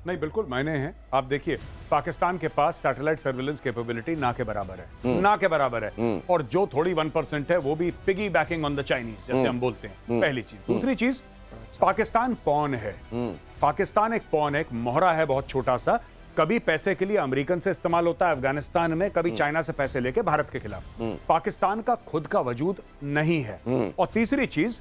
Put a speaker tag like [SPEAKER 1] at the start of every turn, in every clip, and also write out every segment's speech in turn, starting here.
[SPEAKER 1] नहीं, बिल्कुल मायने हैं। आप देखिए, पाकिस्तान के पास सैटेलाइट सर्विलेंस कैपेबिलिटी ना के बराबर है, ना के बराबर है। और जो थोड़ी 1% है वो भी piggy banking on the Chinese, जैसे हम बोलते हैं। पहली चीज। दूसरी चीज, पाकिस्तान पॉन है। पाकिस्तान एक पॉन है, एक मोहरा है बहुत छोटा सा। कभी पैसे के लिए अमेरिकन से इस्तेमाल होता है अफगानिस्तान में, कभी चाइना से पैसे लेके भारत के खिलाफ। पाकिस्तान का खुद का वजूद नहीं है। और तीसरी चीज,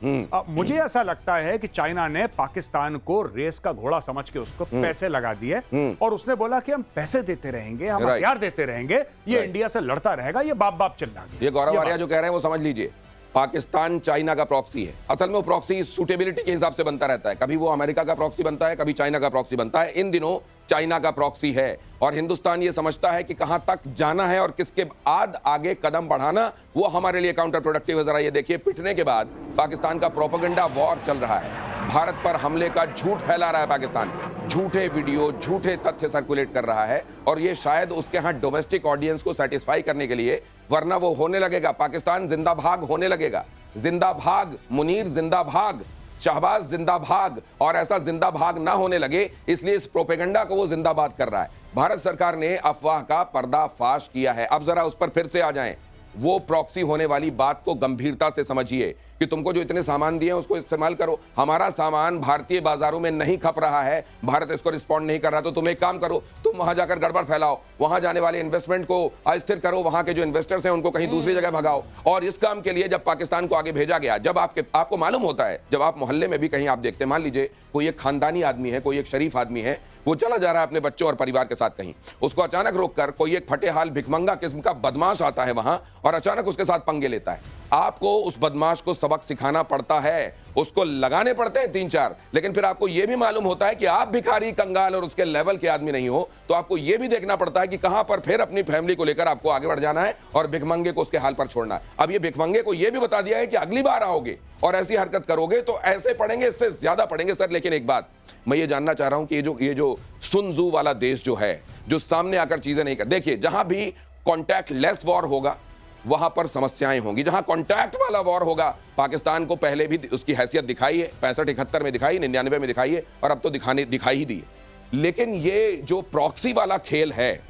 [SPEAKER 1] मुझे ऐसा लगता है कि चाइना ने पाकिस्तान को रेस का घोड़ा समझ के उसको पैसे लगा दिए और उसने बोला कि हम पैसे देते रहेंगे, हम हथियार देते रहेंगे, ये इंडिया से लड़ता रहेगा, ये बाप बाप चिल्ला गया।
[SPEAKER 2] ये गौरव आर्या जो कह रहे हैं वो समझ लीजिए, पाकिस्तान चाइना का प्रॉक्सी है। असल में वो प्रॉक्सी सूटेबिलिटी के हिसाब से बनता रहता है। कभी वो अमेरिका का प्रॉक्सी बनता है, कभी चाइना का प्रॉक्सी बनता है। इन दिनों चाइना का प्रॉक्सी है और हिंदुस्तान ये समझता है कि कहां तक जाना है और किसके बाद आगे कदम बढ़ाना, वो हमारे लिए काउंटर प्रोडक्टिव है। जरा ये देखिए, पिटने के बाद पाकिस्तान का प्रोपेगेंडा वॉर चल रहा है। भारत पर हमले का झूठ फैला रहा है पाकिस्तान, झूठे वीडियो, झूठे तथ्य सर्कुलेट कर रहा है और ये शायद उसके यहां डोमेस्टिक ऑडियंस को सेटिस्फाई करने के लिए, वरना वो होने लगेगा, पाकिस्तान जिंदा भाग होने लगेगा। जिंदा भाग मुनीर, जिंदा भाग शहबाज, जिंदा भाग। और ऐसा जिंदा भाग ना होने लगे इसलिए इस प्रोपेगेंडा को वो जिंदाबाद कर रहा है। भारत सरकार ने अफवाह का पर्दाफाश किया है। अब जरा उस पर फिर से आ जाएं। वो प्रॉक्सी होने वाली बात को गंभीरता से समझिए कि तुमको जो इतने सामान दिए हैं उसको इस्तेमाल करो। हमारा सामान भारतीय बाजारों में नहीं खप रहा है, भारत इसको रिस्पॉन्ड नहीं कर रहा, तो तुम एक काम करो, तुम वहां जाकर गड़बड़ फैलाओ, वहां जाने वाले इन्वेस्टमेंट को अस्थिर करो, वहां के जो इन्वेस्टर्स हैं उनको कहीं दूसरी जगह भगाओ। और इस काम के लिए जब पाकिस्तान को आगे भेजा गया, जब आपको मालूम होता है, जब आप मोहल्ले में भी कहीं आप देखते हैं, मान लीजिए कोई एक खानदानी आदमी है, कोई एक शरीफ आदमी है, वो चला जा रहा है अपने बच्चों और परिवार के साथ कहीं, उसको अचानक रोककर कोई एक फटेहाल भिखमंगा किस्म का बदमाश आता है वहां और अचानक उसके साथ पंगे लेता है। आपको उस बदमाश को सबक सिखाना पड़ता है, उसको लगाने पड़ते हैं 3-4, लेकिन फिर आपको यह भी मालूम होता है कि आप भिखारी, कंगाल और उसके लेवल के आदमी नहीं हो, तो आपको यह भी देखना पड़ता है कि कहां पर फिर अपनी फैमिली को लेकर आपको आगे बढ़ जाना है और भिखमंगे को उसके हाल पर छोड़ना है। अब ये भिखमंगे को यह भी बता दिया है कि अगली बार आओगे और ऐसी हरकत करोगे तो ऐसे पड़ेंगे, इससे ज्यादा पड़ेंगे सर। लेकिन एक बात मैं ये जानना चाह रहा हूं कि ये जो सुन जू वाला देश जो है, जो सामने आकर चीजें नहीं कर, देखिए जहां भी कॉन्टैक्ट लेस वॉर होगा वहां पर समस्याएं होंगी, जहां कॉन्टैक्ट वाला वॉर होगा, पाकिस्तान को पहले भी उसकी हैसियत दिखाई है, 65-71 में दिखाई, 99 में दिखाई है और अब तो दिखाई ही दी है। लेकिन ये जो प्रॉक्सी वाला खेल है,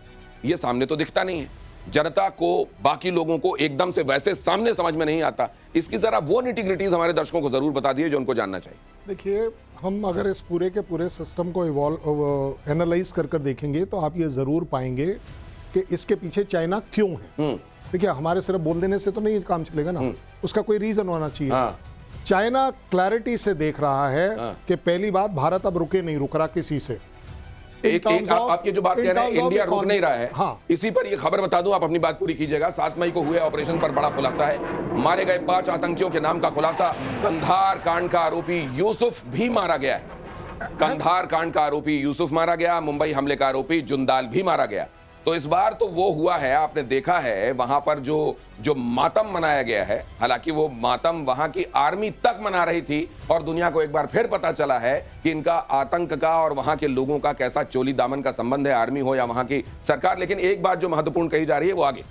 [SPEAKER 2] ये सामने तो दिखता नहीं है, जनता को, बाकी लोगों को एकदम से वैसे सामने समझ में नहीं आता। इसकी जरा वो निटी-ग्रिटीज हमारे दर्शकों को जरूर बता दिए जो उनको जानना चाहिए।
[SPEAKER 3] देखिए, हम अगर इस पूरे के पूरे सिस्टम को एनालाइज कर देखेंगे तो आप ये जरूर पाएंगे कि इसके पीछे चाइना क्यों है। देखिए, हमारे सिर्फ बोल देने से तो नहीं काम चलेगा ना, उसका कोई रीजन होना चाहिए। चाइना क्लैरिटी से देख रहा है कि पहली बात, भारत अब रुक रहा किसी से।
[SPEAKER 2] आप ये जो बात कह रहे हैं, इंडिया रुक नहीं रहा है। इसी पर ये खबर बता दूं, आप अपनी बात पूरी कीजिएगा। 7 मई को हुए ऑपरेशन पर बड़ा खुलासा है। मारे गए 5 आतंकियों के नाम का खुलासा। कंधार कांड का आरोपी यूसुफ भी मारा गया है। कंधार कांड का आरोपी यूसुफ मारा गया, मुंबई हमले का आरोपी जुंदाल भी मारा गया। तो इस बार तो वो हुआ है, आपने देखा है वहां पर जो मातम मनाया गया है। हालांकि वो मातम वहां की आर्मी तक मना रही थी और दुनिया को एक बार फिर पता चला है कि इनका आतंक का और वहां के लोगों का कैसा चोली दामन का संबंध है, आर्मी हो या वहां की सरकार। लेकिन एक बात जो महत्वपूर्ण कही जा रही है वो आगे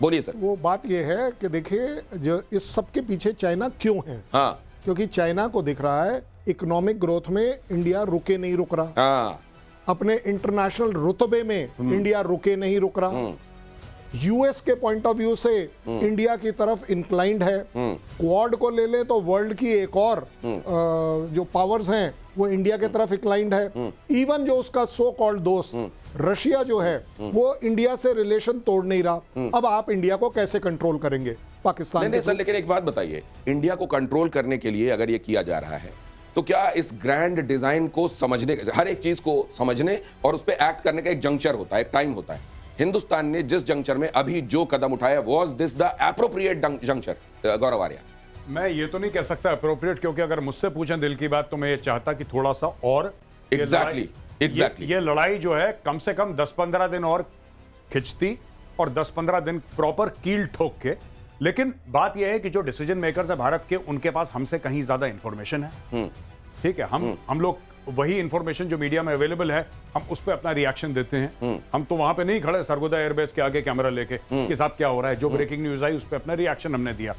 [SPEAKER 2] बोलिए सर।
[SPEAKER 3] वो बात ये है कि देखिए, जो इस सब के पीछे चाइना क्यों है। क्योंकि चाइना को दिख रहा है इकोनॉमिक ग्रोथ में इंडिया रुक रहा, अपने इंटरनेशनल रुतबे में इंडिया रुक रहा, यूएस के पॉइंट ऑफ व्यू से इंडिया की तरफ इंक्लाइंड है। क्वाड को ले ले तो वर्ल्ड की एक और जो पावर्स हैं वो इंडिया की तरफ इंक्लाइंड है। इवन जो उसका सो कॉल्ड दोस्त रशिया जो है वो इंडिया से रिलेशन तोड़ नहीं रहा। अब आप इंडिया को कैसे कंट्रोल करेंगे पाकिस्तान?
[SPEAKER 2] नहीं सर, लेकिन एक बात बताइए, इंडिया को कंट्रोल करने के लिए अगर ये किया जा रहा है तो क्या इस ग्रैंड डिजाइन को समझने, हर एक चीज को समझने और उस पर एक्ट करने का एक जंक्चर होता है, एक टाइम होता है। हिंदुस्तान ने जिस जंक्चर में अभी जो कदम उठाया, was this the appropriate juncture? Gaurav Arya,
[SPEAKER 1] मैं ये तो नहीं कह सकता एप्रोप्रिएट, क्योंकि अगर मुझसे पूछें दिल की बात तो मैं ये चाहता कि थोड़ा सा और
[SPEAKER 2] एग्जैक्टली
[SPEAKER 1] ये लड़ाई जो है कम से कम 10-15 दिन और खिंचती और 10-15 दिन प्रॉपर कील ठोक के। लेकिन बात यह है कि जो डिसीजन मेकर्स है भारत के, उनके पास हमसे कहीं ज्यादा इंफॉर्मेशन है। ठीक है, हम लोग वही इंफॉर्मेशन जो मीडिया में अवेलेबल है, हम उस पर अपना रिएक्शन देते हैं। हम तो वहां पे नहीं खड़े सरगोदा एयरबेस के आगे कैमरा लेके कि साहब क्या हो रहा है। जो ब्रेकिंग न्यूज आई उस पर अपना रिएक्शन हमने दिया।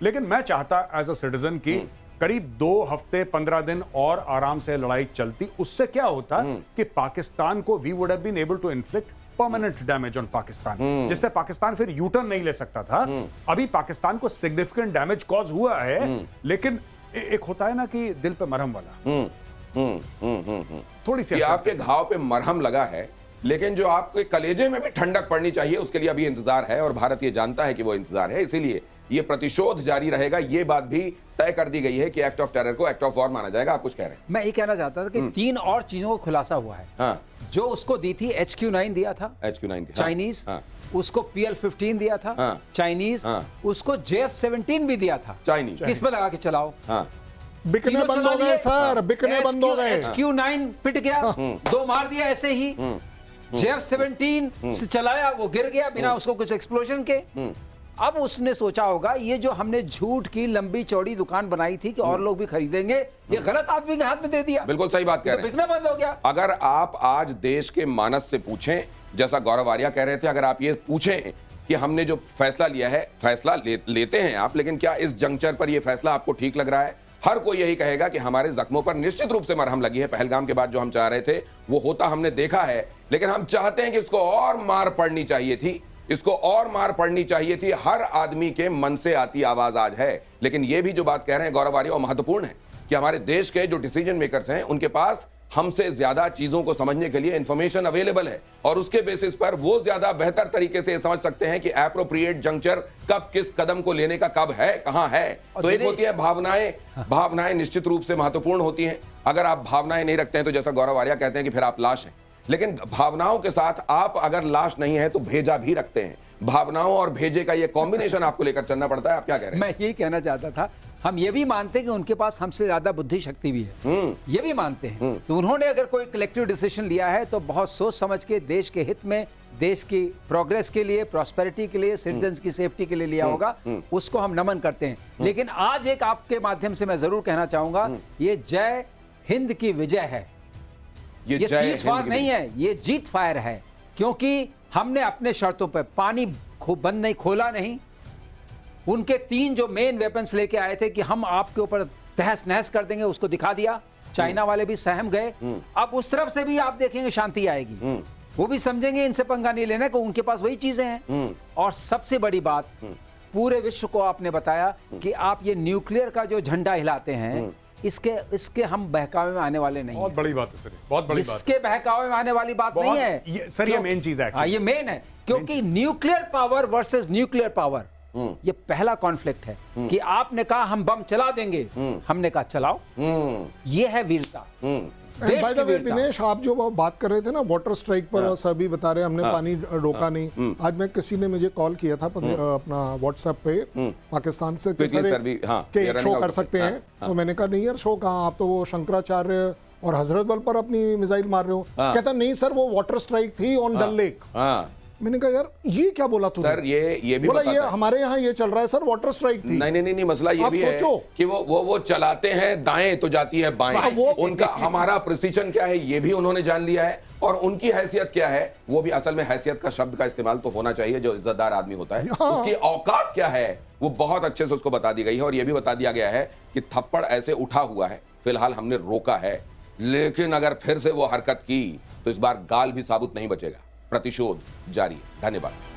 [SPEAKER 1] लेकिन मैं चाहता एज अ सिटीजन की करीब 2 हफ्ते 15 दिन और आराम से लड़ाई चलती, उससे क्या होता कि पाकिस्तान को we would have been able to inflict permanent damage on Pakistan, जिससे पाकिस्तान फिर यू टर्न नहीं ले सकता था। अभी पाकिस्तान को सिग्निफिकेंट डैमेज कॉज हुआ है, लेकिन एक होता है ना कि दिल पे मरहम वाला, थोड़ी सी
[SPEAKER 2] कि आपके घाव पे मरहम लगा है, लेकिन जो आपके कलेजे में भी ठंडक पड़नी चाहिए उसके लिए अभी इंतजार है, और भारत ये जानता है कि वो इंतजार है, इसीलिए ये प्रतिशोध जारी रहेगा। ये बात भी तय कर दी गई है कि एक्ट ऑफ टेरर को एक्ट ऑफ वॉर माना जाएगा। आप कुछ कह रहे हैं?
[SPEAKER 4] मैं ये कहना चाहता था कि 3 और चीजों को खुलासा हुआ है।
[SPEAKER 2] हाँ,
[SPEAKER 4] जो उसको दी थी HQ9 दिया था,
[SPEAKER 2] HQ9
[SPEAKER 4] चाइनीज,
[SPEAKER 2] हाँ,
[SPEAKER 4] उसको PL-15 दिया था,
[SPEAKER 2] हाँ,
[SPEAKER 4] चाइनीज,
[SPEAKER 2] हाँ,
[SPEAKER 4] उसको JF-17 भी दिया था,
[SPEAKER 2] चाइनीज।
[SPEAKER 4] किस पे लगा के चलाओ।
[SPEAKER 2] हाँ,
[SPEAKER 3] बिकने
[SPEAKER 4] तीनों
[SPEAKER 3] बंद
[SPEAKER 4] चला
[SPEAKER 3] हो गए
[SPEAKER 4] लिए।
[SPEAKER 3] सर, बिकने बंद हो गए।
[SPEAKER 4] HQ9 पिट गया, 2 मार दिया ऐसे ही। JF-17 से चलाया, वो गिर गया बिना उसको कुछ एक्सप्लोजन के। अब उसने सोचा होगा ये जो हमने झूठ की लंबी चौड़ी दुकान बनाई थी कि और लोग भी खरीदेंगे, ये गलत आदमी के हाथ में दे दिया,
[SPEAKER 2] बिल्कुल सही बात कह
[SPEAKER 4] तो
[SPEAKER 2] रहे हैं।
[SPEAKER 4] बिकना बंद हो गया।
[SPEAKER 2] अगर आप आज देश के मानस से पूछें, जैसा गौरव आर्या कह रहे थे, अगर आप ये पूछें कि हमने जो फैसला लिया है, फैसला लेते हैं आप, लेकिन क्या इस जंक्चर पर ये फैसला आपको ठीक लग रहा है? हर कोई यही कहेगा कि हमारे जख्मों पर निश्चित रूप से मरहम लगी है। पहलगाम के बाद जो हम चाह रहे थे वो होता हमने देखा है, लेकिन हम चाहते हैं कि इसको और मार पड़नी चाहिए थी, इसको और मार पड़नी चाहिए थी। हर आदमी के मन से आती आवाज आज है। लेकिन ये भी जो बात कह रहे हैं गौरव आर्या, वो महत्वपूर्ण है कि हमारे देश के जो डिसीजन मेकर्स हैं उनके पास हमसे ज्यादा चीजों को समझने के लिए इंफॉर्मेशन अवेलेबल है, और उसके बेसिस पर वो ज्यादा बेहतर तरीके से समझ सकते हैं कि एप्रोप्रिएट जंक्चर कब किस कदम को लेने का कब है, कहां है। तो एक होती है भावनाएं, भावनाएं निश्चित रूप से महत्वपूर्ण होती हैं। अगर आप भावनाएं नहीं रखते हैं तो जैसा गौरव आर्या कहते हैं कि फिर आप लाश हैं, लेकिन भावनाओं के साथ आप अगर लाश नहीं है तो भेजा भी रखते हैं। भावनाओं और भेजे का ये कॉम्बिनेशन आपको लेकर चलना पड़ता है। आप क्या कह रहे हैं?
[SPEAKER 4] मैं यही कहना चाहता था, हम ये भी मानते हैं कि उनके पास हमसे ज्यादा बुद्धि शक्ति भी है, ये भी मानते हैं। तो उन्होंने अगर कोई कलेक्टिव डिसीजन लिया है तो बहुत सोच समझ के देश के हित में, देश की प्रोग्रेस के लिए, प्रॉस्पेरिटी के लिए, सिटीजन्स की सेफ्टी के लिए लिया होगा, उसको हम नमन करते हैं। लेकिन आज एक आपके माध्यम से मैं जरूर कहना चाहूंगा, ये जय हिंद की विजय है, ये सीज फायर नहीं है, ये जीत फायर है। क्योंकि हमने अपने शर्तों पर पानी बंद नहीं, खोला नहीं। उनके 3 जो मेन वेपन्स लेके आए थे कि हम आपके ऊपर तहस नहस कर देंगे, उसको दिखा दिया। चाइना वाले भी सहम गए। अब उस तरफ से भी आप देखेंगे शांति आएगी, वो भी समझेंगे इनसे पंगा नहीं लेना, कि उनके पास वही चीजें हैं। और सबसे बड़ी बात, पूरे विश्व को आपने बताया कि आप ये न्यूक्लियर का जो झंडा हिलाते हैं, इसके हम बहकावे में आने वाले नहीं।
[SPEAKER 1] बहुत बड़ी बात है सर, बहुत बड़ी बात।
[SPEAKER 4] इसके बहकावे में आने वाली बात नहीं है
[SPEAKER 1] सर, ये मेन चीज है।
[SPEAKER 4] हाँ, ये मेन है, क्योंकि nuclear power versus nuclear power, ये पहला कॉन्फ्लिक्ट है कि आपने कहा हम बम चला देंगे, हमने कहा चलाओ। ये है वीरता।
[SPEAKER 3] बाय द वे दिनेश, आप जो बात कर रहे थे ना वाटर स्ट्राइक पर, और सभी बता रहे हमने पानी रोका नहीं। आज मैं किसी ने मुझे कॉल किया था अपना व्हाट्सएप पे पाकिस्तान से कि एक शो कर सकते हैं, तो मैंने कहा नहीं यार, शो कहाँ, आप तो वो शंकराचार्य और हजरत बल पर अपनी मिसाइल मार रहे हो। कहता नहीं सर, वो वाटर स्ट्राइक थी ऑन डल लेक। मैंने कहा यार ये क्या बोला तूने?
[SPEAKER 2] सर ये भी
[SPEAKER 3] बोला ये हमारे यहाँ ये चल रहा है सर, वाटर स्ट्राइक थी।
[SPEAKER 2] नहीं, मसला ये भी है कि वो चलाते हैं दाएं तो जाती है बाएं। उनका हमारा प्रिसीजन क्या है ये भी उन्होंने जान लिया है, और उनकी हैसियत क्या है वो भी। असल में हैसियत का शब्द का इस्तेमाल तो होना चाहिए, जो इज्जतदार आदमी होता है उसकी औकात क्या है वो बहुत अच्छे से उसको बता दी गई है। और ये भी बता दिया गया है कि थप्पड़ ऐसे उठा हुआ है, फिलहाल हमने रोका है, लेकिन अगर फिर से वो हरकत की तो इस बार गाल भी साबुत नहीं बचेगा। प्रतिशोध जारी है। धन्यवाद।